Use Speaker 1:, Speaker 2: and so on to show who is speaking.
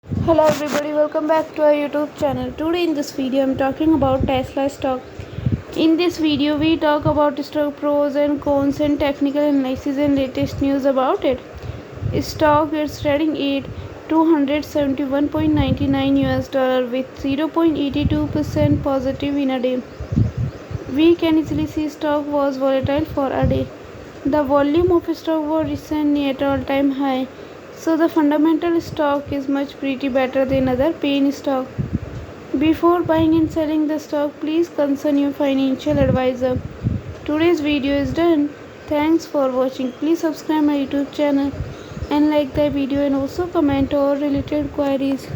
Speaker 1: Hello everybody, welcome back to our YouTube channel. Today in this video I'm talking about Tesla stock. In this video we talk about stock pros and cons and technical analysis and latest news about it. Stock is trading at 271.99 US dollar with 0.82% positive in a day. We can easily see stock was volatile for a day. The volume of stock was recently at all-time high, so the fundamental stock is much pretty better than other penny stock. Before buying and selling the stock, please consult your financial advisor. Today's video is done. Thanks for watching. Please subscribe my YouTube channel and like the video and also comment all related queries.